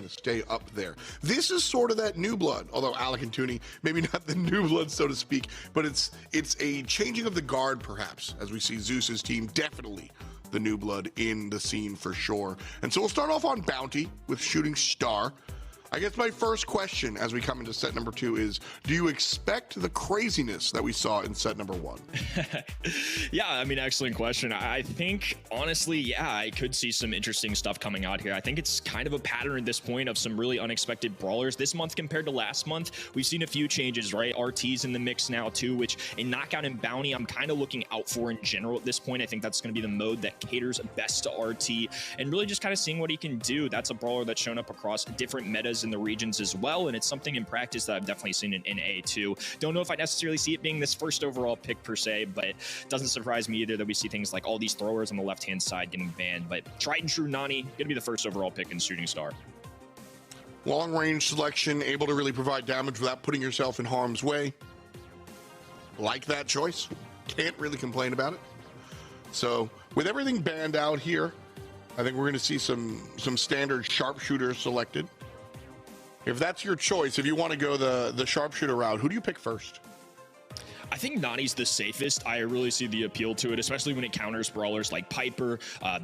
kind of stay up there. This is sort of that new blood, although Alec and Toonie, maybe not the new blood, so to speak, but it's a changing of the guard, perhaps, as we see Zeus's team definitely the new blood in the scene for sure. And so we'll start off on Bounty with Shooting Star. I guess my first question as we come into set number 2 is, do you expect the craziness that we saw in set number 1? Yeah, I mean, excellent question. I think, honestly, yeah, I could see some interesting stuff coming out here. I think it's kind of a pattern at this point of some really unexpected brawlers. This month compared to last month, we've seen a few changes, right? RT's in the mix now too, which in Knockout and Bounty, I'm kind of looking out for in general at this point. I think that's going to be the mode that caters best to RT and really just kind of seeing what he can do. That's a brawler that's shown up across different metas in the regions as well, and it's something in practice that I've definitely seen in NA too. Don't know if I necessarily see it being this first overall pick per se, but it doesn't surprise me either that we see things like all these throwers on the left-hand side getting banned. But tried and true Nani, gonna be the first overall pick in Shooting Star. Long range selection, able to really provide damage without putting yourself in harm's way. Like that choice. Can't really complain about it. So with everything banned out here, I think we're going to see some standard sharpshooters selected. If that's your choice, if you want to go the sharpshooter route, who do you pick first? I think Nani's the safest. I really see the appeal to it, especially when it counters brawlers like Piper,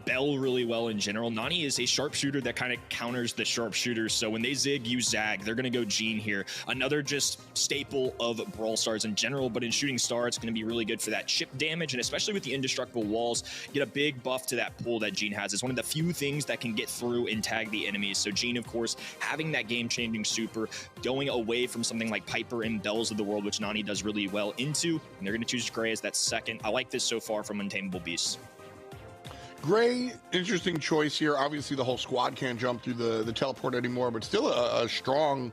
Bell really well in general. Nani is a sharpshooter that kind of counters the sharpshooters. So when they zig, you zag. They're going to go Gene here. Another just staple of Brawl Stars in general, but in Shooting Star, it's going to be really good for that chip damage, and especially with the indestructible walls, get a big buff to that pull that Gene has. It's one of the few things that can get through and tag the enemies. So Gene, of course, having that game-changing super, going away from something like Piper and Bells of the world, which Nani does really well into, and they're going to choose Gray as that second. I like this so far from Untamable Beasts. Gray, interesting choice here. Obviously, the whole squad can't jump through the teleport anymore, but still a strong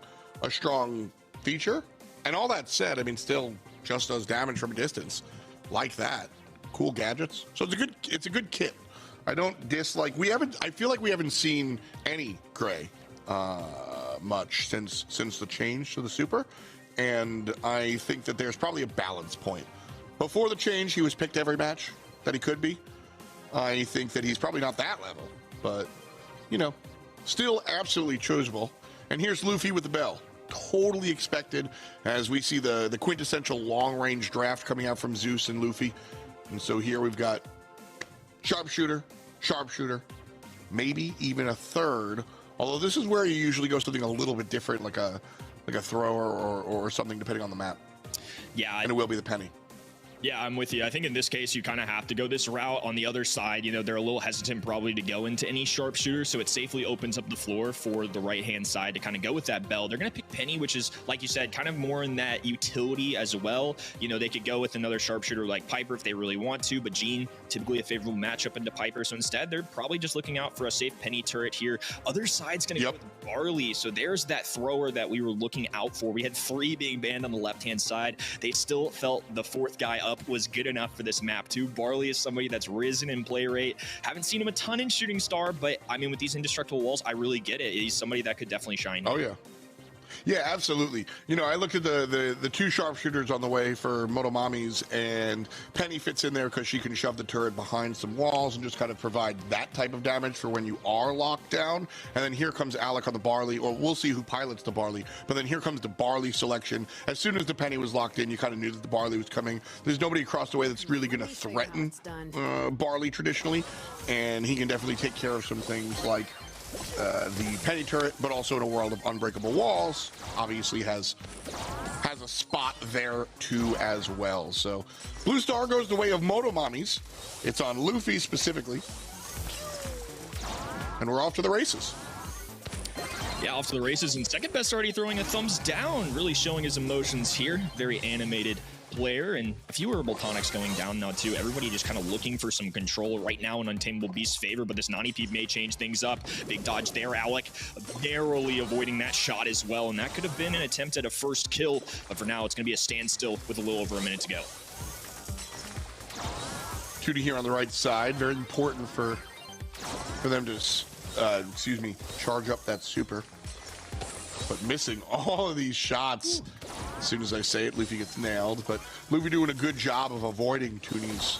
feature. And all that said, I mean, still just does damage from a distance, like that. Cool gadgets. So it's a good kit. I don't dislike. I feel like we haven't seen any Gray much since the change to the super. And I think that there's probably a balance point. Before the change, he was picked every match that he could be. I think that he's probably not that level, but, you know, still absolutely choosable. And here's Luffy with the bell. Totally expected as we see the quintessential long-range draft coming out from Zeus and Luffy. And so here we've got sharpshooter, maybe even a third. Although this is where you usually go something a little bit different, like a thrower or something, depending on the map. Yeah. And it will be the penny. Yeah, I'm with you. I think in this case, you kind of have to go this route. On the other side, you know, they're a little hesitant probably to go into any sharpshooter, so it safely opens up the floor for the right-hand side to kind of go with that Bell. They're going to pick Penny, which is, like you said, kind of more in that utility as well. You know, they could go with another sharpshooter like Piper if they really want to, but Gene, typically a favorable matchup into Piper, so instead, they're probably just looking out for a safe Penny turret here. Other side's going to go with Barley, so there's that thrower that we were looking out for. We had 3 being banned on the left-hand side. They still felt the 4th guy up was good enough for this map too. Barley is somebody that's risen in play rate. Haven't seen him a ton in Shooting Star, but I mean, with these indestructible walls, I really get it. He's somebody that could definitely shine. Oh yeah. Yeah, absolutely. You know, I looked at the 2 sharpshooters on the way for Motomamis, and Penny fits in there because she can shove the turret behind some walls and just kind of provide that type of damage for when you are locked down. And then here comes Alec on the Barley, or we'll see who pilots the Barley, but then here comes the Barley selection. As soon as the Penny was locked in, you kind of knew that the Barley was coming. There's nobody across the way that's really going to threaten Barley traditionally, and he can definitely take care of some things like the Penny turret, but also in a world of unbreakable walls, obviously has a spot there too as well. So Blue Star goes the way of Motomamis. It's on Luffy specifically, and we're off to the races. Yeah, off to the races, and second best already throwing a thumbs down, really showing his emotions here. Very animated player, and a few herbal tonics going down now too. Everybody just kind of looking for some control right now in Untamable Beast's favor, but this Nani peep may change things up. Big dodge there, Alec narrowly avoiding that shot as well, and that could have been an attempt at a first kill, but for now it's going to be a standstill with a little over a minute to go. Tootie here on the right side, very important for them to charge up that super, but missing all of these shots. As soon as I say it, Luffy gets nailed, but Luffy doing a good job of avoiding Tooney's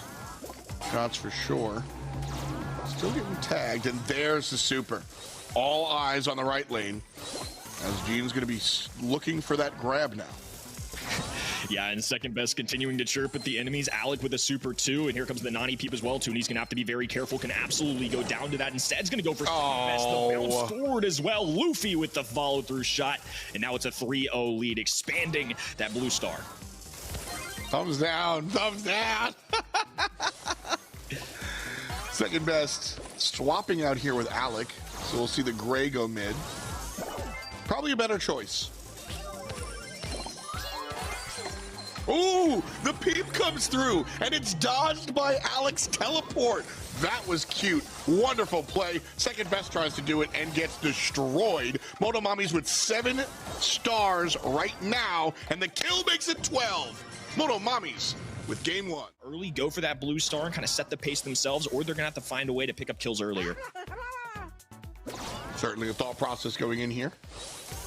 shots for sure. Still getting tagged, and there's the super. All eyes on the right lane, as Gene's going to be looking for that grab now. Yeah, and second best continuing to chirp at the enemies. Alec with a super 2, and here comes the Nani peep as well too, and he's gonna have to be very careful. Can absolutely go down to that. Instead, he's gonna go for best. The bounce forward as well. Luffy with the follow-through shot, and now it's a 3-0 lead, expanding that blue star. Thumbs down, thumbs down. Second best swapping out here with Alec, so we'll see the gray go mid. Probably a better choice. Ooh, the peep comes through, and it's dodged by Alec's teleport. That was cute. Wonderful play. Second best tries to do it and gets destroyed. Motomami's with 7 stars right now, and the kill makes it 12. Motomami's with game 1. Early go for that blue star and kind of set the pace themselves, or they're gonna have to find a way to pick up kills earlier. Certainly a thought process going in here.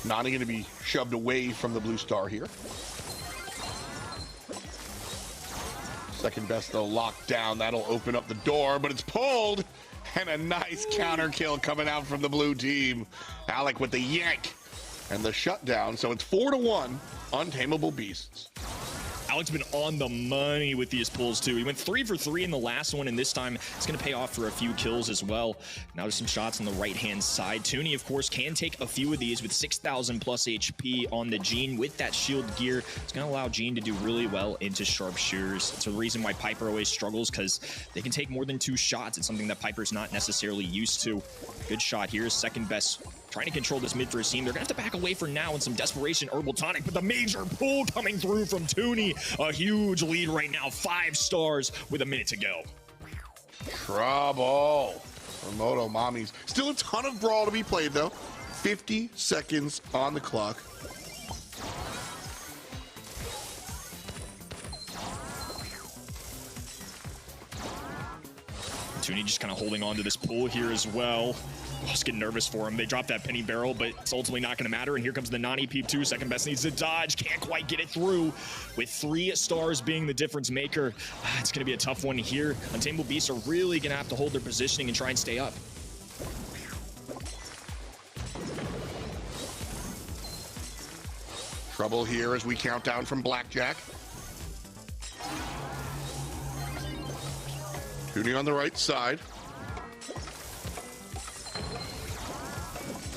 Nani gonna be shoved away from the blue star here. Second best though locked down. That'll open up the door, but it's pulled. And a nice counter kill coming out from the blue team. Alec with the yank and the shutdown. So it's 4-1, Untamable Beasts. Alec's been on the money with these pulls too. He went 3 for 3 in the last one, and this time it's going to pay off for a few kills as well. Now there's some shots on the right-hand side. Toonie, of course, can take a few of these with 6,000 plus HP on the Gene with that shield gear. It's going to allow Gene to do really well into sharpshooters. It's a reason why Piper always struggles, because they can take more than 2 shots. It's something that Piper's not necessarily used to. Good shot here. Second best trying to control this mid for his team. They're gonna have to back away for now in some desperation herbal tonic, but the major pull coming through from Toonie. A huge lead right now, 5 stars with a minute to go. Trouble for Motomami's. Still a ton of Brawl to be played though. 50 seconds on the clock. Toonie just kind of holding on to this pull here as well. I was getting nervous for him. They dropped that penny barrel, but it's ultimately not going to matter. And here comes the Nani peep too. Second best needs to dodge. Can't quite get it through. With 3 stars being the difference maker, it's going to be a tough one here. Untamable Beasts are really going to have to hold their positioning and try and stay up. Trouble here as we count down from Blackjack. Toonie on the right side.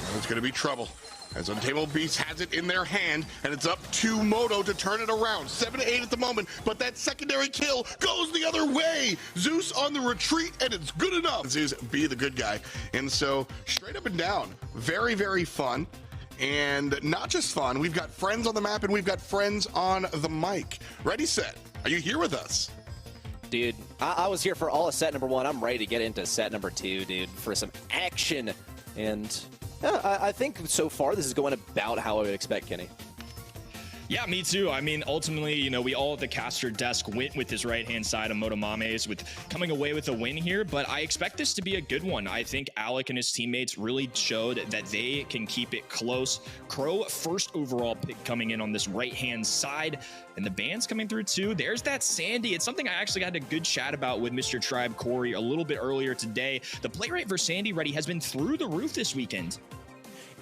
And it's going to be trouble as Untamable Beast has it in their hand, and it's up to Moto to turn it around. 7-8 at the moment, but that secondary kill goes the other way. Zeus on the retreat, and it's good enough. Zeus be the good guy. And so straight up and down, very, very fun. And not just fun, we've got friends on the map and we've got friends on the mic. Ready, set. Are you here with us? Dude, I was here for all of set number 1. I'm ready to get into set number 2, dude, for some action. And I think so far this is going about how I would expect, Kenny. Yeah, me too. I mean, ultimately, you know, we all at the caster desk went with his right-hand side of Motomame's with coming away with a win here, but I expect this to be a good one. I think Alec and his teammates really showed that they can keep it close. Crow, first overall pick coming in on this right-hand side, and the band's coming through too. There's that Sandy. It's something I actually had a good chat about with Mr. Tribe Corey a little bit earlier today. The play rate for Sandy Ready has been through the roof this weekend.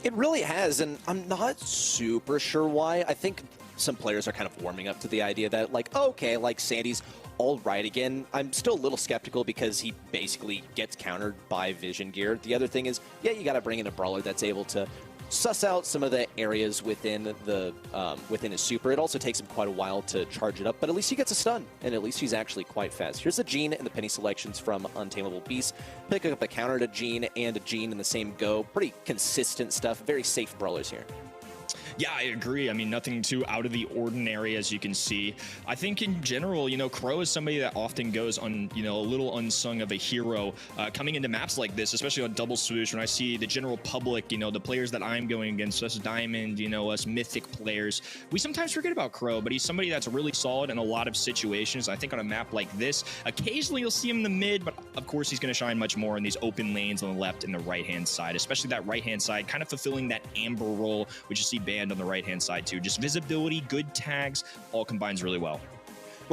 It really has, and I'm not super sure why. I think some players are kind of warming up to the idea that, like, okay, like, Sandy's all right again. I'm still a little skeptical because he basically gets countered by vision gear. The other thing is, yeah, you got to bring in a brawler that's able to suss out some of the areas within the within his super. It also takes him quite a while to charge it up, but at least he gets a stun, and at least he's actually quite fast. Here's the Gene and the penny selections from Untamable Beast. Pick up a counter to Gene and a Gene in the same go. Pretty consistent stuff. Very safe brawlers here. Yeah, I agree. I mean, nothing too out of the ordinary, as you can see. I think in general, you know, Crow is somebody that often goes on, you know, a little unsung of a hero coming into maps like this, especially on Double Swoosh. When I see the general public, you know, the players that I'm going against, us Diamond, you know, us Mythic players, we sometimes forget about Crow, but he's somebody that's really solid in a lot of situations. I think on a map like this, occasionally you'll see him in the mid, but of course he's going to shine much more in these open lanes on the left and the right-hand side, especially that right-hand side, kind of fulfilling that Amber role, which you see banned on the right-hand side too. Just visibility, good tags, all combines really well.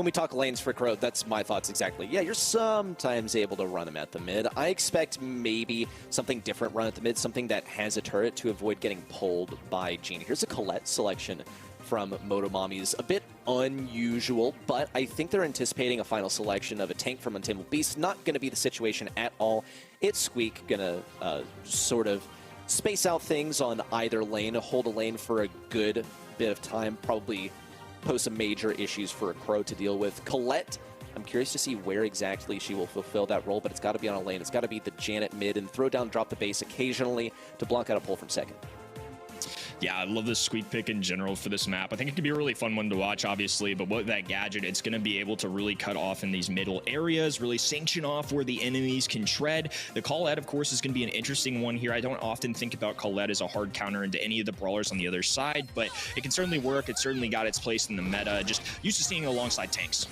when we talk lanes for Crow, that's my thoughts exactly. Yeah, you're sometimes able to run him at the mid. I expect maybe something different run at the mid, something that has a turret to avoid getting pulled by Gene. Here's a Colette selection from Motomami's. A bit unusual, but I think they're anticipating a final selection of a tank from Untamable Beast. Not going to be the situation at all. It's Squeak going to sort of space out things on either lane, hold a lane for a good bit of time, probably pose some major issues for a Crow to deal with. Colette, I'm curious to see where exactly she will fulfill that role, but it's got to be on a lane. It's got to be the Janet mid and throw down, drop the base occasionally to block out a pull from second. Yeah, I love this Squeak pick in general for this map. I think it could be a really fun one to watch, obviously, but with that gadget, it's going to be able to really cut off in these middle areas, really sanction off where the enemies can tread. The Colette, of course, is going to be an interesting one here. I don't often think about Colette as a hard counter into any of the brawlers on the other side, but it can certainly work. It certainly got its place in the meta. Just used to seeing it alongside tanks.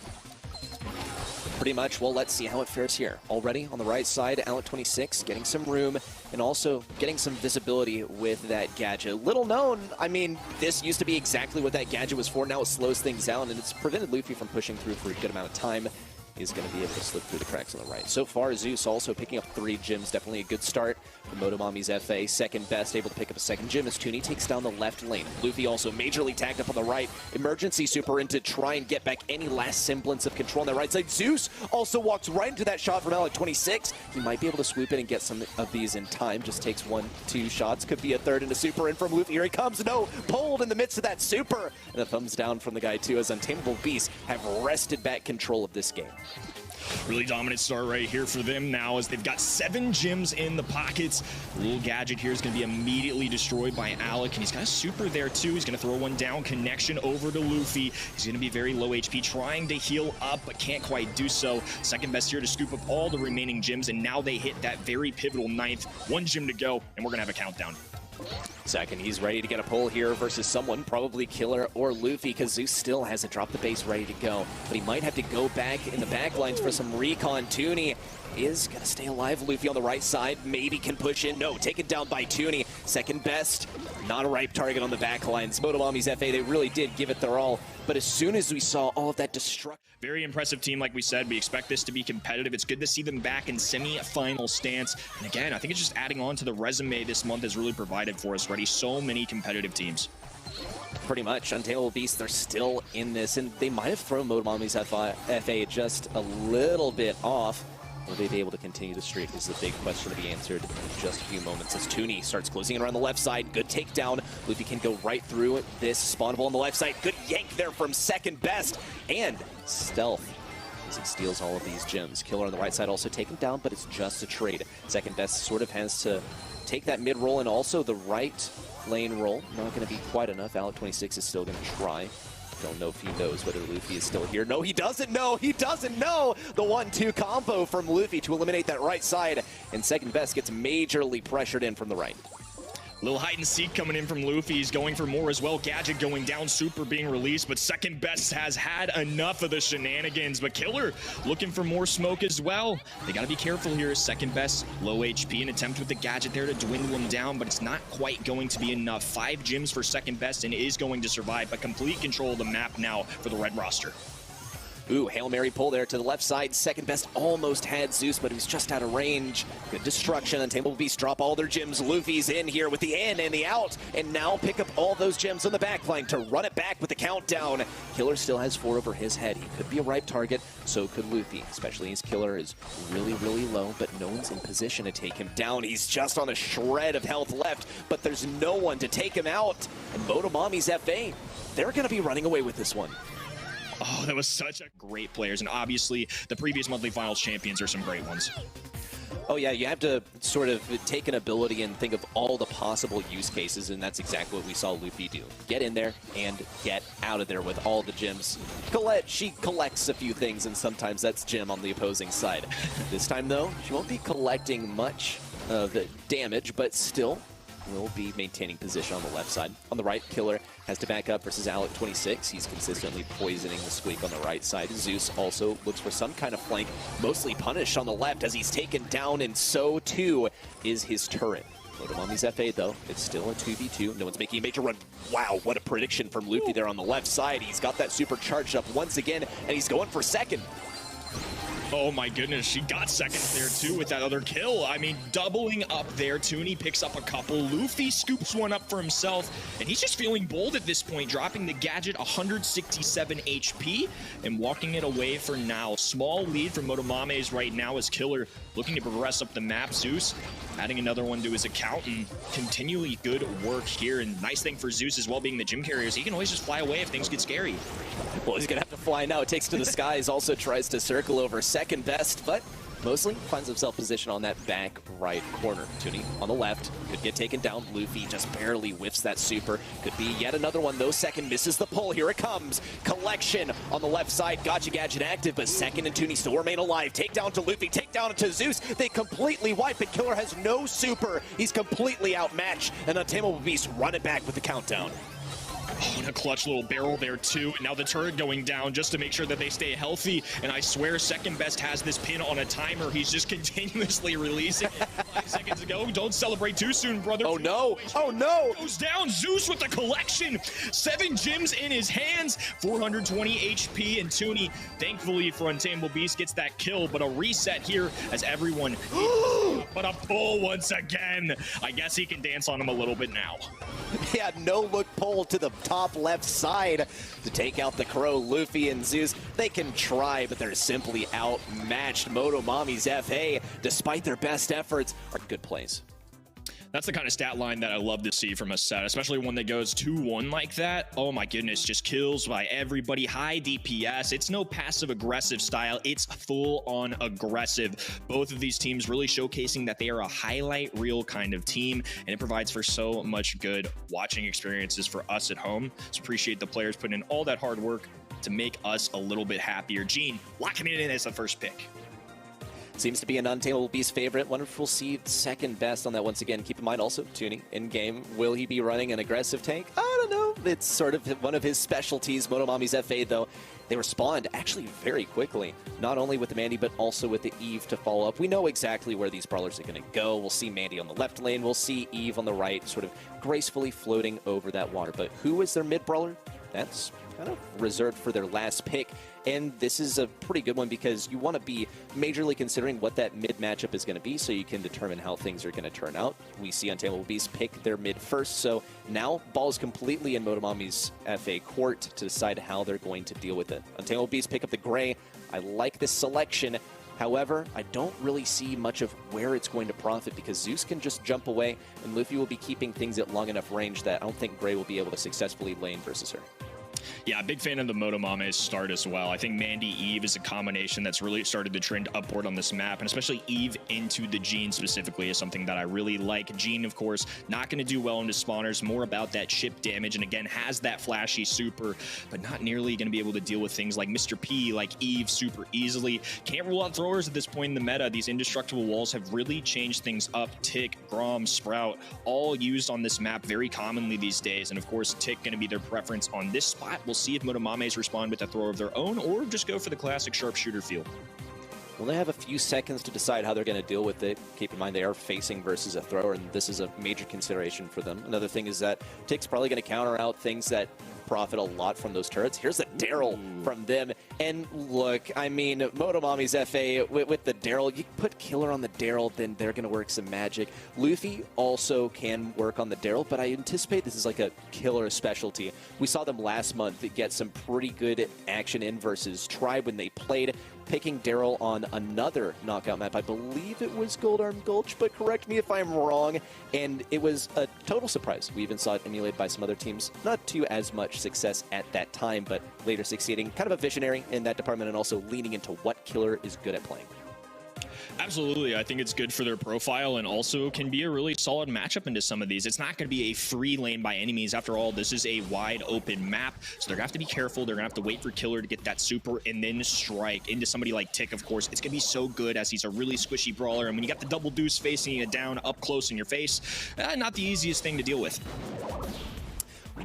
Pretty much. Well, let's see how it fares here. Already on the right side, Alec26 getting some room and also getting some visibility with that gadget. Little known, I mean, this used to be exactly what that gadget was for. Now it slows things down, and it's prevented Luffy from pushing through for a good amount of time. Is going to be able to slip through the cracks on the right. So far, Zeus also picking up 3 gems. Definitely a good start for Motomami's FA. Second best, able to pick up a second gem as Toonie takes down the left lane. Luffy also majorly tagged up on the right. Emergency super in to try and get back any last semblance of control on the right side. Zeus also walks right into that shot from Alec26. He might be able to swoop in and get some of these in time. Just takes 1-2 shots. Could be a third into super in from Luffy. Here he comes. No, pulled in the midst of that super. And a thumbs down from the guy too, as Untamable Beasts have wrested back control of this game. Really dominant start right here for them now as they've got 7 gems in the pockets. The little gadget here is going to be immediately destroyed by Alec, and he's got a super there too. He's going to throw one down, connection over to Luffy. He's going to be very low HP, trying to heal up, but can't quite do so. Second best here to scoop up all the remaining gems, and now they hit that very pivotal 9th. 1 gem to go, and we're going to have a countdown. Second, he's ready to get a pull here versus someone, probably Killer or Luffy, because Zeus still hasn't dropped the base ready to go. But he might have to go back in the back lines for some recon. Toonie is going to stay alive. Luffy on the right side, maybe can push in. No, taken down by Toonie. Second best, not a ripe target on the back lines. Motomami's FA, they really did give it their all. But as soon as we saw all of that destruction... Very impressive team, like we said. We expect this to be competitive. It's good to see them back in semi-final stance. And again, I think it's just adding on to the resume this month has really provided for us already. So many competitive teams. Pretty much. Untamable Beasts, they're still in this, and they might have thrown Motomami's FA just a little bit off. Will they be able to continue the streak? This is a big question to be answered in just a few moments as Toonie starts closing in around the left side. Good takedown. Luffy can go right through this spawnable on the left side. Good yank there from second best. And stealth as he steals all of these gems. Killer on the right side also taken down, but it's just a trade. Second best sort of has to take that mid roll and also the right lane roll. Not going to be quite enough. Alec26 is still going to try. Don't know if he knows whether Luffy is still here. No, he doesn't know. He doesn't know. The 1-2 combo from Luffy to eliminate that right side. And second best gets majorly pressured in from the right. Little hide and seek coming in from Luffy. He's going for more as well. Gadget going down, super being released, but second best has had enough of the shenanigans. But Killer looking for more smoke as well. They got to be careful here. Second best, low HP, an attempt with the gadget there to dwindle him down, but it's not quite going to be enough. 5 gems for second best and is going to survive, but complete control of the map now for the red roster. Ooh, Hail Mary pull there to the left side. Second best almost had Zeus, but he was just out of range. Good destruction. Untamable Beasts drop all their gems. Luffy's in here with the in and the out, and now pick up all those gems on the back line to run it back with the countdown. Killer still has 4 over his head. He could be a ripe target, so could Luffy, especially as Killer is really, really low, but no one's in position to take him down. He's just on a shred of health left, but there's no one to take him out. And Motomami's FA, they're going to be running away with this one. Oh, that was such a great players, and obviously the previous monthly finals champions are some great ones. Oh yeah, you have to sort of take an ability and think of all the possible use cases, and that's exactly what we saw Luffy do. Get in there and get out of there with all the gems. Colette, she collects a few things, and sometimes that's gem on the opposing side. This time though, she won't be collecting much of the damage, but still will be maintaining position on the left side. On the right, Killer has to back up versus Alec26. He's consistently poisoning the Squeak on the right side. Zeus also looks for some kind of flank, mostly punished on the left as he's taken down, and so too is his turret. Motomami's FA, though, it's still a 2v2. No one's making a major run. Wow, what a prediction from Luffy there on the left side. He's got that super charged up once again, and he's going for second. Oh my goodness, she got second there too with that other kill. I mean, doubling up there. Tooney picks up a couple. Luffy scoops one up for himself, and he's just feeling bold at this point, dropping the gadget 167 HP and walking it away for now. Small lead for Motomame's right now as Killer looking to progress up the map. Zeus adding another one to his account, and continually good work here. And nice thing for Zeus as well, being the gym carriers, he can always just fly away if things get scary. Well, he's gonna have to fly now. It takes to the skies, also tries to circle over second best, but mostly finds himself positioned on that back right corner. Tooney on the left, could get taken down. Luffy just barely whiffs that super. Could be yet another one, though. Second misses the pull. Here it comes. Collection on the left side. Gotcha Gadget active, but second and Tooney still remain alive. Takedown to Luffy, takedown to Zeus. They completely wipe it. Killer has no super. He's completely outmatched, and Untamable Beast run it back with the countdown. Oh, and a clutch little barrel there too. Now the turret going down just to make sure that they stay healthy. And I swear second best has this pin on a timer. He's just continuously releasing it. 5 seconds ago. Don't celebrate too soon, brother. Oh no! Oh no! Goes down. Zeus with the collection. 7 gems in his hands. 420 HP. And Tooney, thankfully for Untamable Beast, gets that kill. But a reset here as everyone. But a pull once again. I guess he can dance on him a little bit now. Yeah, no look pull to the top left side to take out the Crow. Luffy and Zeus, they can try, but they're simply outmatched. Motomami's FA, despite their best efforts, are good plays. That's the kind of stat line that I love to see from a set, especially one that goes 2-1 like that. Oh my goodness, just kills by everybody. High DPS. It's no passive aggressive style. It's full on aggressive. Both of these teams really showcasing that they are a highlight reel kind of team, and it provides for so much good watching experiences for us at home. So appreciate the players putting in all that hard work to make us a little bit happier. Gene, locking it in as the first pick. Seems to be an Untamable Beast favorite. Wonder if we'll see second best on that once again. Keep in mind also, Tooney in game. Will he be running an aggressive tank? I don't know. It's sort of one of his specialties. Motomami's FA, though, they respond actually very quickly. Not only with the Mandy, but also with the Eve to follow up. We know exactly where these brawlers are going to go. We'll see Mandy on the left lane. We'll see Eve on the right, sort of gracefully floating over that water. But who is their mid-brawler? That's kind of reserved for their last pick. And this is a pretty good one because you want to be majorly considering what that mid matchup is going to be so you can determine how things are going to turn out. We see Untamable Beast pick their mid first, so now ball is completely in Motomami's FA court to decide how they're going to deal with it. Untamable Beast pick up the gray. I like this selection. However, I don't really see much of where it's going to profit because Zeus can just jump away and Luffy will be keeping things at long enough range that I don't think Gray will be able to successfully lane versus her. Yeah, big fan of the Motomame's start as well. I think Mandy Eve is a combination that's really started to trend upward on this map, and especially Eve into the Gene specifically is something that I really like. Gene, of course, not going to do well into spawners, more about that chip damage, and again, has that flashy super, but not nearly going to be able to deal with things like Mr. P, like Eve super easily. Can't rule out throwers at this point in the meta. These indestructible walls have really changed things up. Tick, Grom, Sprout, all used on this map very commonly these days, and of course, Tick going to be their preference on this spot. We'll see if Motomame's respond with a throw of their own or just go for the classic sharpshooter feel. Well, they have a few seconds to decide how they're going to deal with it. Keep in mind they are facing versus a thrower, and this is a major consideration for them. Another thing is that Tick's probably going to counter out things that profit a lot from those turrets. Here's a Daryl from them. And look, I mean, Motomami's FA with the Daryl, you put Killer on the Daryl, then they're going to work some magic. Luffy also can work on the Daryl, but I anticipate this is like a Killer specialty. We saw them last month get some pretty good action in versus Tribe when they played, picking Daryl on another knockout map. I believe it was Goldarm Gulch, but correct me if I'm wrong. And it was a total surprise. We even saw it emulated by some other teams. Not to as much success at that time, but later succeeding. Kind of a visionary in that department and also leaning into what Killer is good at playing. Absolutely. I think it's good for their profile and also can be a really solid matchup into some of these. It's not going to be a free lane by any means. After all, this is a wide open map, so they're going to have to be careful. They're going to have to wait for Killer to get that super and then strike into somebody like Tick, of course. It's going to be so good as he's a really squishy brawler, and when you got the double deuce facing you down up close in your face, not the easiest thing to deal with.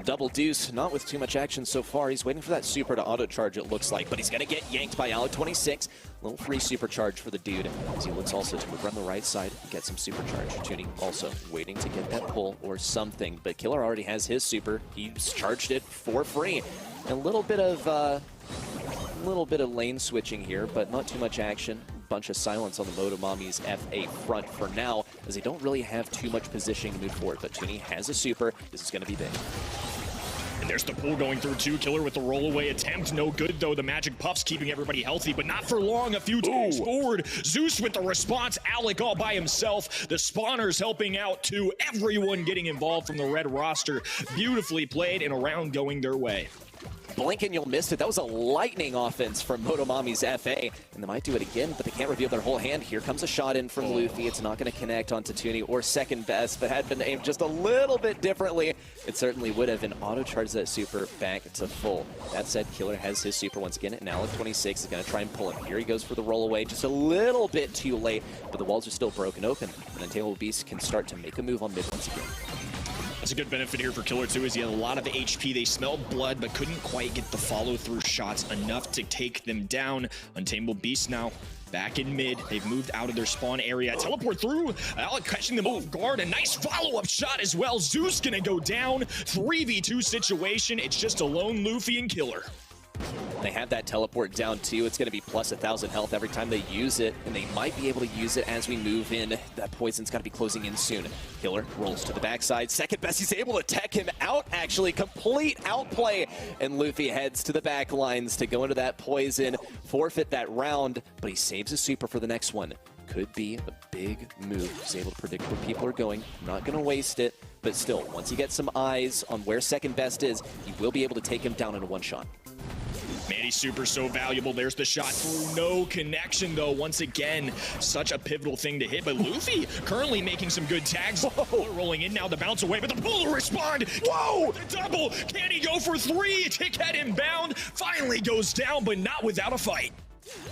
Double deuce, not with too much action so far. He's waiting for that super to auto-charge, it looks like, but he's going to get yanked by Alec26. Little free supercharge for the dude, as he looks also to move around the right side, get some supercharge. Tuning also waiting to get that pull or something, but Killer already has his super. He's charged it for free. A little bit of lane switching here, but not too much action. Bunch of silence on the Motomami's FA front for now, as they don't really have too much positioning to move forward. But Tooney has a super. This is going to be big. And there's the pull going through too. Killer with the rollaway attempt. No good, though. The magic puffs keeping everybody healthy, but not for long. A few times forward. Zeus with the response. Alec all by himself. The spawners helping out, too. Everyone getting involved from the red roster. Beautifully played and a round going their way. Blink and you'll miss it. That was a lightning offense from Motomami's FA. And they might do it again, but they can't reveal their whole hand. Here comes a shot in from Luffy. It's not going to connect onto Tooney or second best, but had been aimed just a little bit differently. It certainly would have, and auto-charge that super back to full. That said, Killer has his super once again, and Alec26 is going to try and pull him. Here he goes for the roll away, just a little bit too late, but the walls are still broken open. And then Tail Beast can start to make a move on mid once again. That's a good benefit here for Killer, too, as he had a lot of HP. They smelled blood, but couldn't quite get the follow-through shots enough to take them down. Untamable Beast now back in mid. They've moved out of their spawn area. Teleport through. Alec catching them off guard. A nice follow-up shot as well. Zeus gonna go down. 3v2 situation. It's just alone Luffy and Killer. They have that teleport down too. It's going to be plus 1,000 health every time they use it, and they might be able to use it as we move in. That poison's got to be closing in soon. Killer rolls to the backside. Second best, he's able to tech him out, actually. Complete outplay. And Luffy heads to the back lines to go into that poison, forfeit that round, but he saves his super for the next one. Could be a big move. He's able to predict where people are going. Not going to waste it, but still, once he gets some eyes on where second best is, he will be able to take him down in a one shot. Manny's super so valuable. There's the shot through. No connection, though. Once again, such a pivotal thing to hit. But Luffy currently making some good tags. Rolling in now, the bounce away, but the pull to respond. Whoa! The double. Can he go for three? Tickhead inbound. Finally goes down, but not without a fight.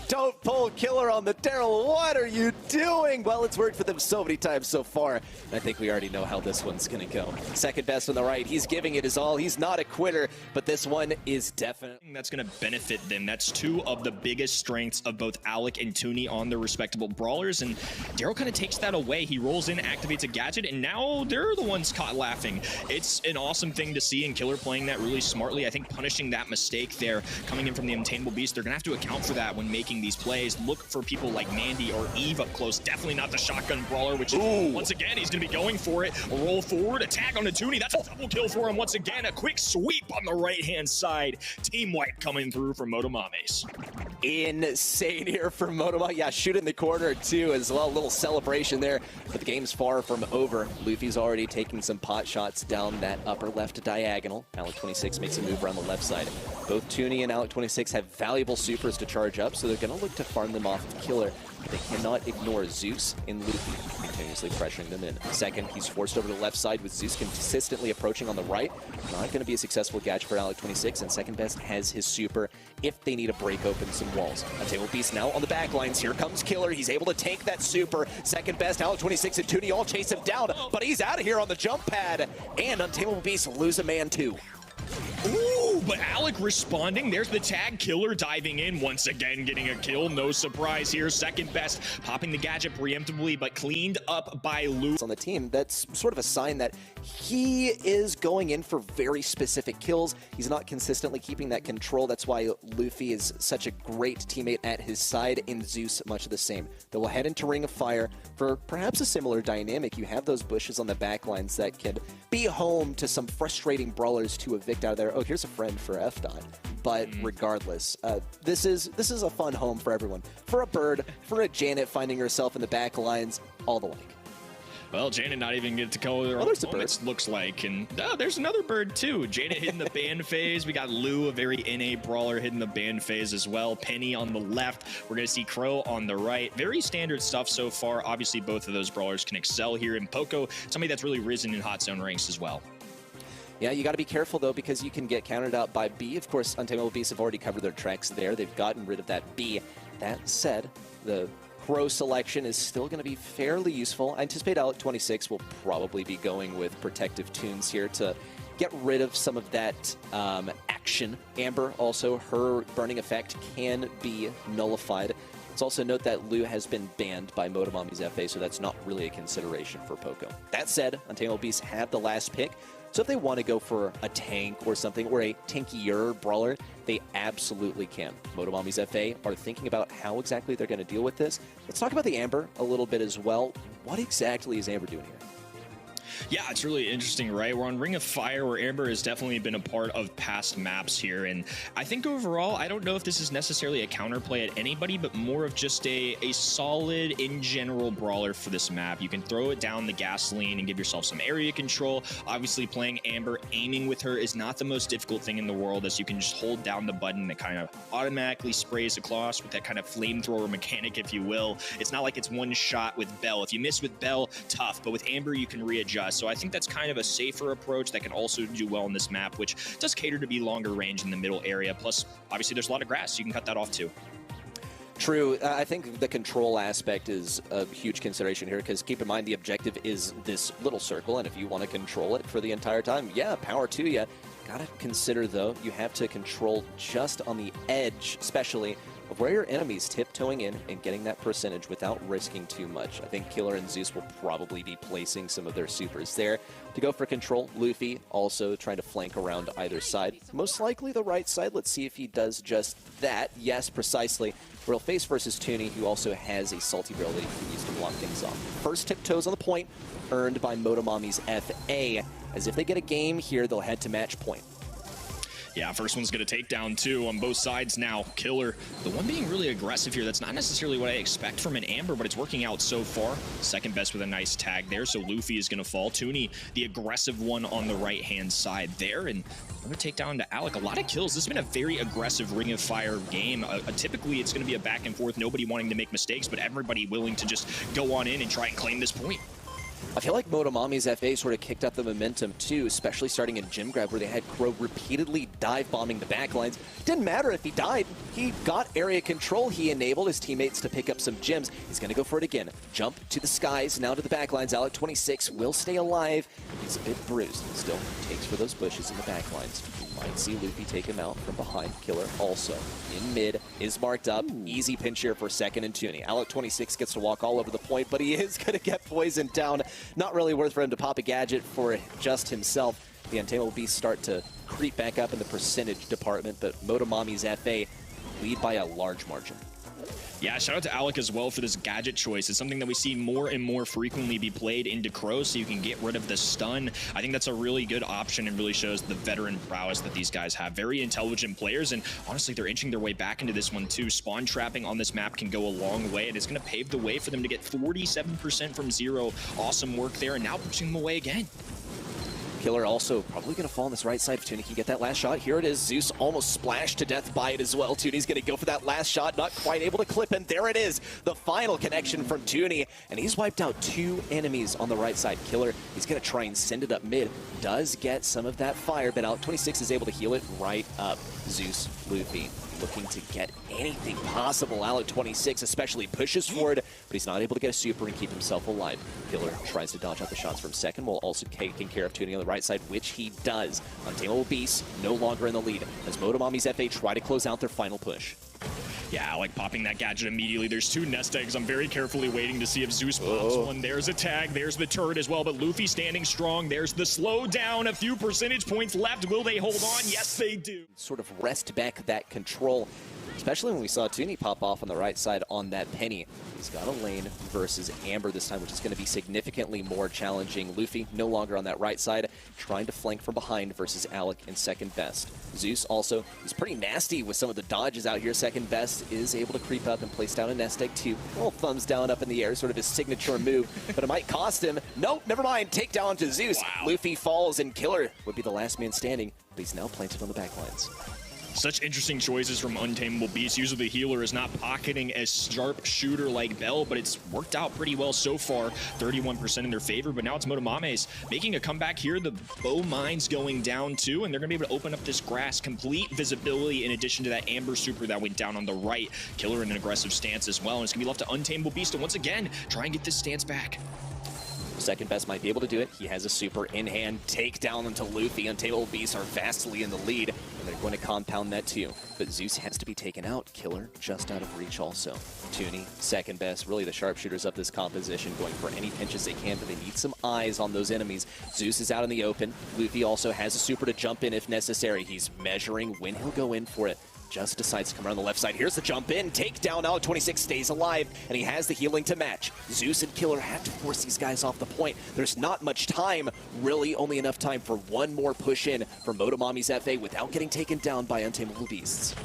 Don't pull Killer on the Daryl. What are you doing? Well, it's worked for them so many times so far. And I think we already know how this one's going to go. Second best on the right. He's giving it his all. He's not a quitter, but this one is definitely... That's going to benefit them. That's two of the biggest strengths of both Alec and Tooney on their respectable brawlers. And Daryl kind of takes that away. He rolls in, activates a gadget, and now they're the ones caught laughing. It's an awesome thing to see, and Killer playing that really smartly. I think punishing that mistake there, coming in from the Untamable Beast, they're going to have to account for that when making these plays. Look for people like Mandy or Eve up close. Definitely not the shotgun brawler, which once again, he's going to be going for it. A roll forward, attack on the Tooney. That's a double kill for him once again. A quick sweep on the right-hand side. Team wipe coming through from Motomames. Insane here from Motomami. Yeah, shoot in the corner too as well. A little celebration there, but the game's far from over. Luffy's already taking some pot shots down that upper left diagonal. Alec26 makes a move around the left side. Both Tooney and Alec26 have valuable supers to charge up, so they're going to look to farm them off of Killer. But they cannot ignore Zeus and Luffy, continuously pressuring them in. Second, he's forced over to the left side with Zeus consistently approaching on the right. Not going to be a successful gadget for Alec26, and second best has his super if they need to break open some walls. Untamable Beast now on the back lines. Here comes Killer. He's able to tank that super. Second best, Alec26 and Tooney all chase him down, but he's out of here on the jump pad. And Untamable Beast lose a man too. Ooh, but Alec responding. There's the tag. Killer diving in once again, getting a kill. No surprise here. Second best, popping the gadget preemptively, but cleaned up by Lu. On the team, that's sort of a sign that he is going in for very specific kills. He's not consistently keeping that control. That's why Luffy is such a great teammate at his side, and Zeus much of the same. They will head into Ring of Fire for perhaps a similar dynamic. You have those bushes on the back lines that can be home to some frustrating brawlers to evict out of there. Oh, here's a friend for FDOT. But regardless, this is a fun home for everyone. For a Bird, for a Janet finding herself in the back lines, all the like. Well, Janet not even get to go their own moments, looks like. And there's another Bird, too. Janet hitting the ban phase. We got Lou, a very NA brawler, hitting the ban phase as well. Penny on the left. We're going to see Crow on the right. Very standard stuff so far. Obviously, both of those brawlers can excel here. And Poco, somebody that's really risen in hot zone ranks as well. Yeah, you got to be careful, though, because you can get countered out by B. Of course, Untamable Beasts have already covered their tracks there. They've gotten rid of that B. That said, the Crow selection is still going to be fairly useful. I anticipate Alec26 will probably be going with protective tunes here to get rid of some of that action. Amber, also, her burning effect can be nullified. Let's also note that Lu has been banned by Motomami's FA, so that's not really a consideration for Poco. That said, Untamable Beasts have the last pick, so if they want to go for a tank or something, or a tankier brawler, they absolutely can. Motomami's FA are thinking about how exactly they're going to deal with this. Let's talk about the Amber a little bit as well. What exactly is Amber doing here? Yeah, it's really interesting, right? We're on Ring of Fire, where Amber has definitely been a part of past maps here, and I think overall, I don't know if this is necessarily a counterplay at anybody, but more of just a solid, in general, brawler for this map. You can throw it down the gasoline and give yourself some area control. Obviously, playing Amber, aiming with her is not the most difficult thing in the world, as you can just hold down the button that kind of automatically sprays across with that kind of flamethrower mechanic, if you will. It's not like it's one shot with Bell. If you miss with Bell, tough, but with Amber, you can readjust. So I think that's kind of a safer approach that can also do well in this map, which does cater to be longer range in the middle area. Plus, obviously, there's a lot of grass, so you can cut that off too. True. I think the control aspect is a huge consideration here, because keep in mind the objective is this little circle, and if you want to control it for the entire time, yeah, power to you. Gotta consider, though, you have to control just on the edge, especially of where your enemy's tiptoeing in and getting that percentage without risking too much. I think Killer and Zeus will probably be placing some of their supers there to go for control. Luffy also trying to flank around either side. Most likely the right side. Let's see if he does just that. Yes, precisely. We'll face versus Toonie, who also has a salty barrel that he can use to block things off. First tiptoes on the point, earned by Motomami's FA. As if they get a game here, they'll head to match point. Yeah, first one's going to take down two on both sides now. Killer, the one being really aggressive here. That's not necessarily what I expect from an Amber, but it's working out so far. Second best with a nice tag there, so Luffy is going to fall. Toonie, the aggressive one on the right-hand side there, and another takedown to Alec. A lot of kills. This has been a very aggressive Ring of Fire game. Typically, it's going to be a back and forth, nobody wanting to make mistakes, but everybody willing to just go on in and try and claim this point. I feel like Motomami's FA sort of kicked up the momentum too, especially starting in Gym Grab, where they had Crow repeatedly dive bombing the backlines. Didn't matter if he died. He got area control. He enabled his teammates to pick up some gems. He's going to go for it again. Jump to the skies, now to the backlines. Alec 26 will stay alive. He's a bit bruised. Still takes for those bushes in the backlines. You might see Luffy take him out from behind. Killer also in mid is marked up. Easy pinch here for second and Toonie. Alec 26 gets to walk all over the point, but he is going to get poisoned down. Not really worth for him to pop a gadget for just himself. The Untamable Beasts start to creep back up in the percentage department, but Motomami's FA lead by a large margin. Yeah, shout out to Alec as well for this gadget choice. It's something that we see more and more frequently be played into Crow, so you can get rid of the stun. I think that's a really good option and really shows the veteran prowess that these guys have. Very intelligent players, and honestly, they're inching their way back into this one too. Spawn trapping on this map can go a long way, and it's going to pave the way for them to get 47% from zero. Awesome work there, and now pushing them away again. Killer also probably going to fall on this right side if Toonie can get that last shot. Here it is. Zeus almost splashed to death by it as well. Toonie's going to go for that last shot. Not quite able to clip him. There it is. The final connection from Toonie. And he's wiped out two enemies on the right side. Killer, he's going to try and send it up mid. Does get some of that fire, but Alec 26 is able to heal it right up. Zeus, Luffy, looking to get anything possible. Alec 26 especially pushes forward, but he's not able to get a super and keep himself alive. Killer tries to dodge out the shots from second, while also taking care of Toonie on the right side, which he does. Untamable Beasts no longer in the lead as Motomami's FA try to close out their final push. Yeah, Alec popping that gadget immediately. There's two nest eggs. I'm very carefully waiting to see if Zeus pops one. There's a tag. There's the turret as well, but Luffy standing strong. There's the slowdown. A few percentage points left. Will they hold on? Yes, they do. Sort of wrest back that control, especially when we saw Toonie pop off on the right side on that penny. He's got a lane versus Amber this time, which is going to be significantly more challenging. Luffy no longer on that right side, trying to flank from behind versus Alec in second best. Zeus also is pretty nasty with some of the dodges out here. Second best is able to creep up and place down a nest egg too. Little thumbs down up in the air, sort of his signature move, but it might cost him. Nope, never mind. Takedown to Zeus. Wow. Luffy falls and Killer would be the last man standing, but he's now planted on the backlines. Such interesting choices from Untamable Beasts. Usually the healer is not pocketing a sharp shooter like Bell, but it's worked out pretty well so far. 31% in their favor, but now it's Motomame's making a comeback here. The bow mine's going down too, and they're going to be able to open up this grass. Complete visibility in addition to that Amber super that went down on the right. Killer in an aggressive stance as well, and it's going to be left to Untamable Beast to once again try and get this stance back. Second best might be able to do it. He has a super in hand. Takedown into Luffy. Untamable Beasts are vastly in the lead, and they're going to compound that too. But Zeus has to be taken out. Killer just out of reach also. Toonie, second best, really the sharpshooters of this composition, going for any pinches they can, but they need some eyes on those enemies. Zeus is out in the open. Luffy also has a super to jump in if necessary. He's measuring when he'll go in for it. Just decides to come around the left side. Here's the jump in. Takedown. Alec26 stays alive, and he has the healing to match. Zeus and Killer have to force these guys off the point. There's not much time. Really only enough time for one more push in for Motomami's FA without getting taken down by Untamable Beasts.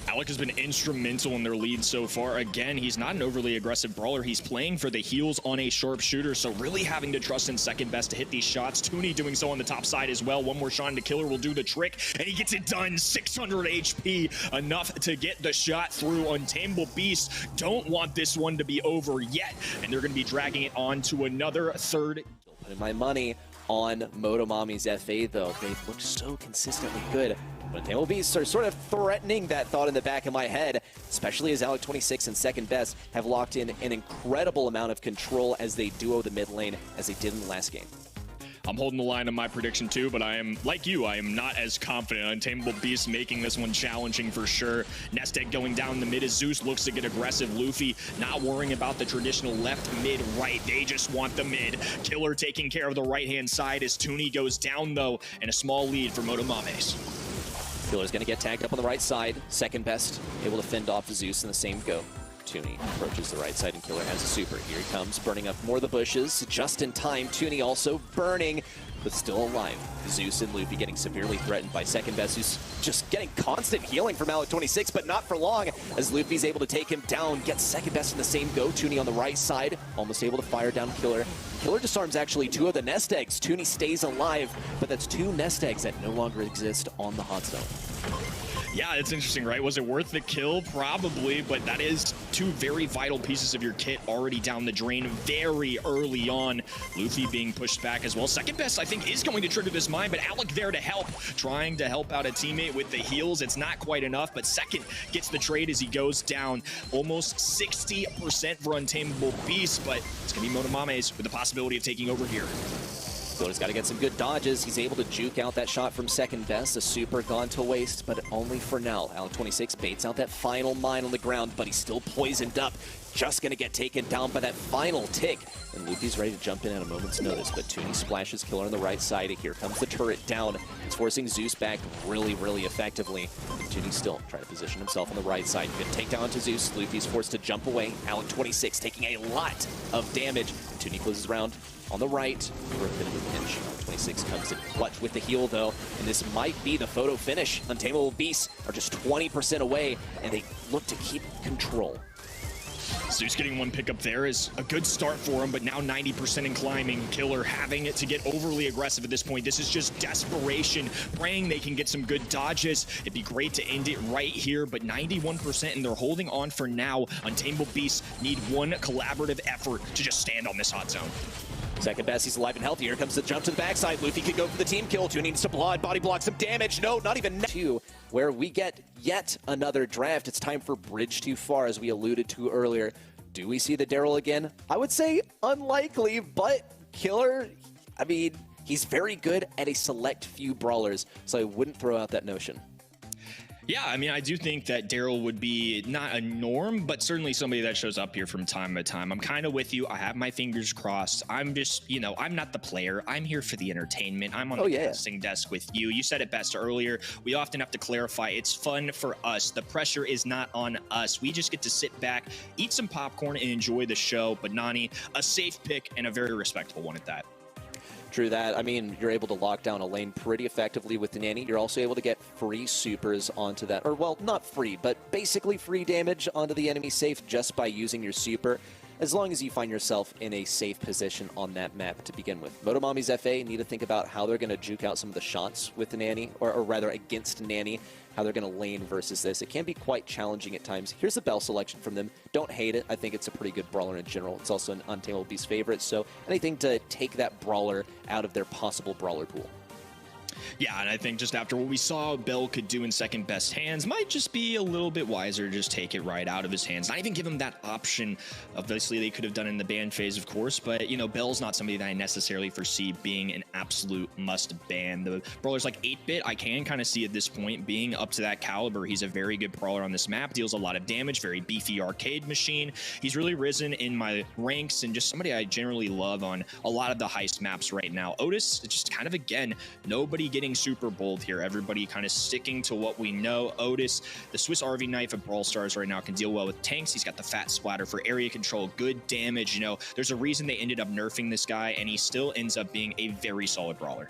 Alec has been instrumental in their lead so far. Again, he's not an overly aggressive brawler. He's playing for the heals on a sharpshooter, so really having to trust in second best to hit these shots. Toonie doing so on the top side as well. One more shot into Killer will do the trick, and he gets it done. 600 HP, enough to get the shot through. Untamable Beasts don't want this one to be over yet, and they're going to be dragging it on to another third. Putting my money on Motomami's FA, though. They've looked so consistently good. But Untamable Beasts are sort of threatening that thought in the back of my head, especially as Alec26 and second best have locked in an incredible amount of control as they duo the mid lane as they did in the last game. I'm holding the line on my prediction too, but I am, like you, I am not as confident. Untamable Beast making this one challenging for sure. Nest Egg going down the mid as Zeus looks to get aggressive. Luffy not worrying about the traditional left, mid, right. They just want the mid. Killer taking care of the right-hand side as Toonie goes down though, and a small lead for Motomames. Killer's going to get tagged up on the right side. Second best able to fend off Zeus in the same go. Toonie approaches the right side and Killer has a super. Here he comes, burning up more of the bushes. Just in time, Toonie also burning, but still alive. Zeus and Luffy getting severely threatened by second best, who's just getting constant healing from Alec26, but not for long, as Luffy's able to take him down, gets second best in the same go. Toonie on the right side, almost able to fire down Killer. Killer disarms actually two of the nest eggs. Toonie stays alive, but that's two nest eggs that no longer exist on the hot zone. Yeah, it's interesting, right? Was it worth the kill? Probably, but that is two very vital pieces of your kit already down the drain very early on. Luffy being pushed back as well. Second best, I think, is going to trigger this mine, but Alec there to help, trying to help out a teammate with the heals. It's not quite enough, but second gets the trade as he goes down. Almost 60% for Untamable Beast, but it's going to be Motomames with the possibility of taking over here. Killer's got to get some good dodges. He's able to juke out that shot from second best. A super gone to waste, but only for now. Alec26 baits out that final mine on the ground, but he's still poisoned up. Just going to get taken down by that final tick. And Luffy's ready to jump in at a moment's notice, but Toonie splashes Killer on the right side. Here comes the turret down. It's forcing Zeus back really, really effectively. And Toonie still trying to position himself on the right side. Good takedown to Zeus. Luffy's forced to jump away. Alec26 taking a lot of damage. And Toonie closes around on the right for a bit of a pinch. 26 comes in clutch with the heal though, and this might be the photo finish. Untamable Beasts are just 20% away, and they look to keep control. Zeus getting one pickup there is a good start for him, but now 90% in climbing. Killer having it to get overly aggressive at this point. This is just desperation, praying they can get some good dodges. It'd be great to end it right here, but 91%, and they're holding on for now. Untamable Beasts need one collaborative effort to just stand on this hot zone. Second best, he's alive and healthy. Here comes the jump to the backside. Luffy could go for the team kill. Toonie needs to body block some damage. No, not even two, where we get yet another draft. It's time for Bridge Too Far, as we alluded to earlier. Do we see the Daryl again? I would say unlikely, but Killer, I mean, he's very good at a select few brawlers, so I wouldn't throw out that notion. Yeah, I mean, I do think that Daryl would be not a norm, but certainly somebody that shows up here from time to time. I'm kind of with you. I have my fingers crossed. I'm just, you know, I'm not the player. I'm here for the entertainment. I'm on the casting desk with you. You said it best earlier. We often have to clarify it's fun for us. The pressure is not on us. We just get to sit back, eat some popcorn, and enjoy the show. But Nani, a safe pick and a very respectable one at that. True that. I mean, you're able to lock down a lane pretty effectively with the Nanny. You're also able to get free supers onto that. Or, well, not free, but basically free damage onto the enemy safe just by using your super, as long as you find yourself in a safe position on that map to begin with. Motomami's FA need to think about how they're going to juke out some of the shots with the Nanny, or rather against Nanny, how they're going to lane versus this. It can be quite challenging at times. Here's a Bell selection from them. Don't hate it. I think it's a pretty good brawler in general. It's also an Untamable Beast favorite, so anything to take that brawler out of their possible brawler pool. Yeah, and I think just after what we saw Bell could do in second best hands, might just be a little bit wiser to just take it right out of his hands. Not even give him that option. Obviously, they could have done it in the ban phase, of course, but, you know, Bell's not somebody that I necessarily foresee being an absolute must ban. The brawler's like 8-bit, I can kind of see at this point being up to that caliber. He's a very good brawler on this map, deals a lot of damage, very beefy arcade machine. He's really risen in my ranks and just somebody I generally love on a lot of the heist maps right now. Otis, just kind of, again, nobody getting super bold here. Everybody kind of sticking to what we know. Otis, the Swiss RV knife of Brawl Stars right now, can deal well with tanks. He's got the fat splatter for area control, good damage. You know, there's a reason they ended up nerfing this guy, and he still ends up being a very solid brawler.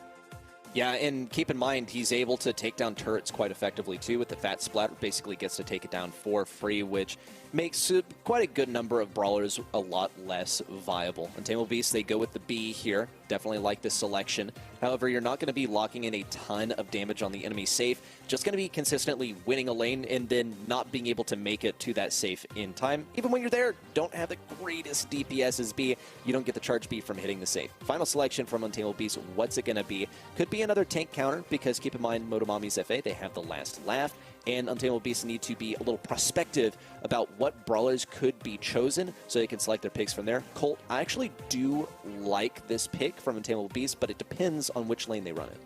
Yeah, and keep in mind, he's able to take down turrets quite effectively, too, with the fat splatter. Basically gets to take it down for free, which makes quite a good number of brawlers a lot less viable. Untamable Beast, they go with the B here. Definitely like this selection. However, you're not going to be locking in a ton of damage on the enemy safe. Just going to be consistently winning a lane and then not being able to make it to that safe in time. Even when you're there, don't have the greatest DPS as B. You don't get the charge B from hitting the safe. Final selection from Untamable Beast, what's it going to be? Could be another tank counter, because keep in mind, Motomami's FA, they have the last laugh. And Untamable Beasts need to be a little prospective about what brawlers could be chosen so they can select their picks from there. Colt, I actually do like this pick from Untamable Beasts, but it depends on which lane they run it.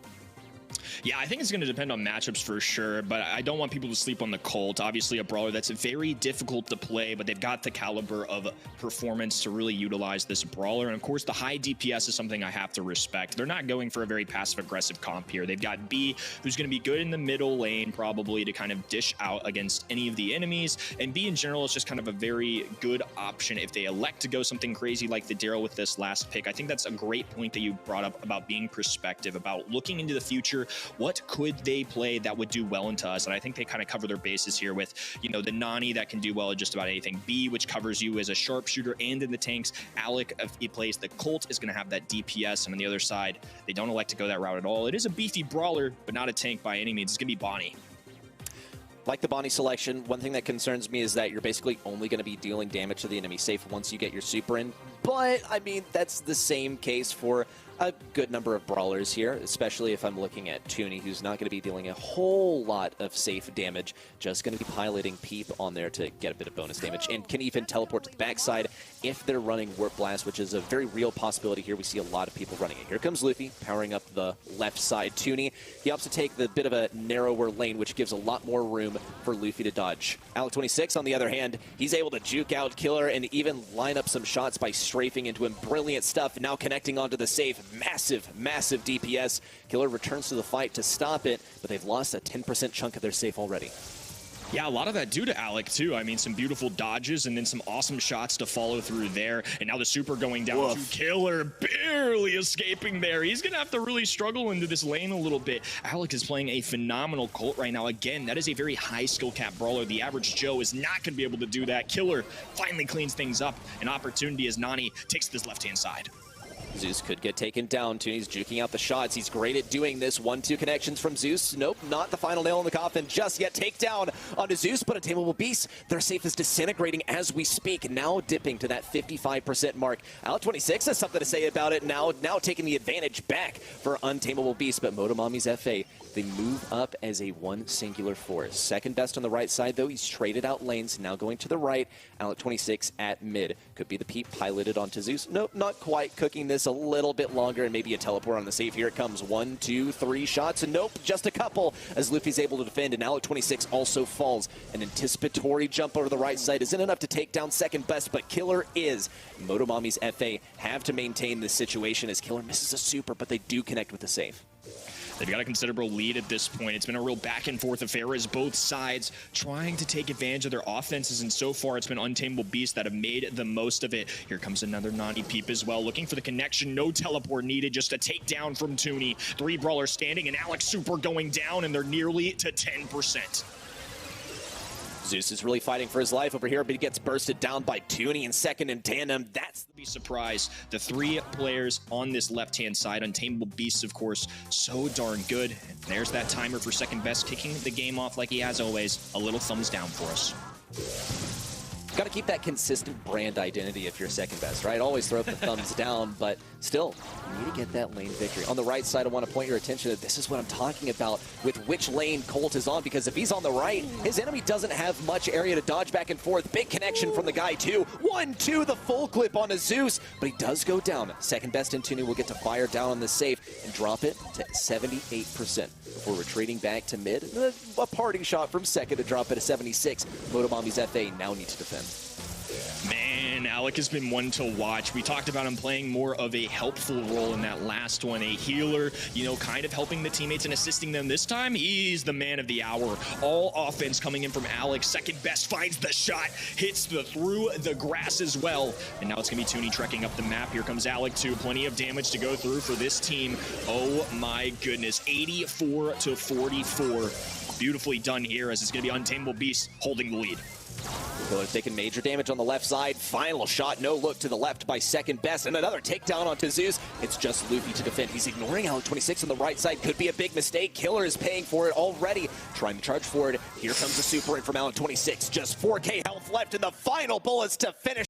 Yeah, I think it's going to depend on matchups for sure, but I don't want people to sleep on the Colt. Obviously, a brawler that's very difficult to play, but they've got the caliber of performance to really utilize this brawler. And of course, the high DPS is something I have to respect. They're not going for a very passive-aggressive comp here. They've got B, who's going to be good in the middle lane, probably, to kind of dish out against any of the enemies. And B, in general, is just kind of a very good option if they elect to go something crazy like the Daryl with this last pick. I think that's a great point that you brought up about being perspective, about looking into the future. What could they play that would do well into us? And I think they kind of cover their bases here with, you know, the Nani that can do well at just about anything. B, which covers you as a sharpshooter and in the tanks. Alec, if he plays the Colt, is going to have that DPS. And on the other side, they don't elect to go that route at all. It is a beefy brawler, but not a tank by any means. It's going to be Bonnie. Like the Bonnie selection, one thing that concerns me is that you're basically only going to be dealing damage to the enemy safe once you get your super in. But, I mean, that's the same case for a good number of brawlers here, especially if I'm looking at Toonie, who's not going to be dealing a whole lot of safe damage, just going to be piloting Peep on there to get a bit of bonus damage, and can even teleport to the backside if they're running Warp Blast, which is a very real possibility here. We see a lot of people running it. Here comes Luffy, powering up the left side Toonie. He opts to take the bit of a narrower lane, which gives a lot more room for Luffy to dodge. Alec 26, on the other hand, he's able to juke out Killer and even line up some shots by strafing into him. Brilliant stuff, now connecting onto the safe. Massive, massive DPS. Killer returns to the fight to stop it, but they've lost a 10% chunk of their safe already. Yeah, a lot of that due to Alec, too. I mean, some beautiful dodges and then some awesome shots to follow through there. And now the super going down to Killer, barely escaping there. He's going to have to really struggle into this lane a little bit. Alec is playing a phenomenal Colt right now. Again, that is a very high skill cap brawler. The average Joe is not going to be able to do that. Killer finally cleans things up. An opportunity as Nani takes this left-hand side. Zeus could get taken down. Toonie's juking out the shots. He's great at doing this. 1-2 connections from Zeus. Nope, not the final nail in the coffin just yet. Takedown onto Zeus, but Untamable Beast, their safe is disintegrating as we speak. Now dipping to that 55% mark. Alec 26 has something to say about it now taking the advantage back for Untamable Beast, but Motomami's FA, they move up as a one singular force. Second best on the right side, though. He's traded out lanes, now going to the right. Alec 26 at mid. Could be the Peep piloted onto Zeus. Nope, not quite. Cooking this a little bit longer, and maybe a teleport on the safe. Here it comes. 1, 2, 3 shots, and nope, just a couple as Luffy's able to defend, and Alec 26 also falls. An anticipatory jump over the right side isn't enough to take down second best, but Killer is. Motomami's FA have to maintain this situation as Killer misses a super, but they do connect with the safe. They've got a considerable lead at this point. It's been a real back-and-forth affair as both sides trying to take advantage of their offenses, and so far it's been Untamable Beasts that have made the most of it. Here comes another Nani Peep as well, looking for the connection. No teleport needed, just a takedown from Toonie. 3 brawlers standing, and Alex super going down, and they're nearly to 10%. Zeus is really fighting for his life over here, but he gets bursted down by Toonie in second in tandem. That's Be surprised. The 3 players on this left-hand side, Untamable Beasts, of course, so darn good. And there's that timer for second best, kicking the game off like he has always. A little thumbs down for us. Got to keep that consistent brand identity if you're second best, right? Always throw up the thumbs down, but still, you need to get that lane victory. On the right side, I want to point your attention to this is what I'm talking about with which lane Colt is on, because if he's on the right, his enemy doesn't have much area to dodge back and forth. Big connection from the guy, too. 1-2, the full clip on a Zeus, but he does go down. Second best in Tunu will get to fire down on the safe and drop it to 78%. Before retreating back to mid, a parting shot from second to drop it at 76. Motomami's FA now need to defend. Man, Alec has been one to watch. We talked about him playing more of a helpful role in that last one, a healer, you know, kind of helping the teammates and assisting them. This time, he's the man of the hour. All offense coming in from Alex. Second best finds the shot, hits through the grass as well. And now it's going to be Tuni trekking up the map. Here comes Alec too. Plenty of damage to go through for this team. Oh my goodness, 84 to 44. Beautifully done here as it's going to be Untamable Beast holding the lead. Killer taking major damage on the left side. Final shot, no look to the left by second best. And another takedown onto Zeus. It's just Luffy to defend. He's ignoring Alec 26 on the right side. Could be a big mistake. Killer is paying for it already. Trying to charge forward. Here comes the super in from Alec 26. Just 4K health left in the final bullets to finish.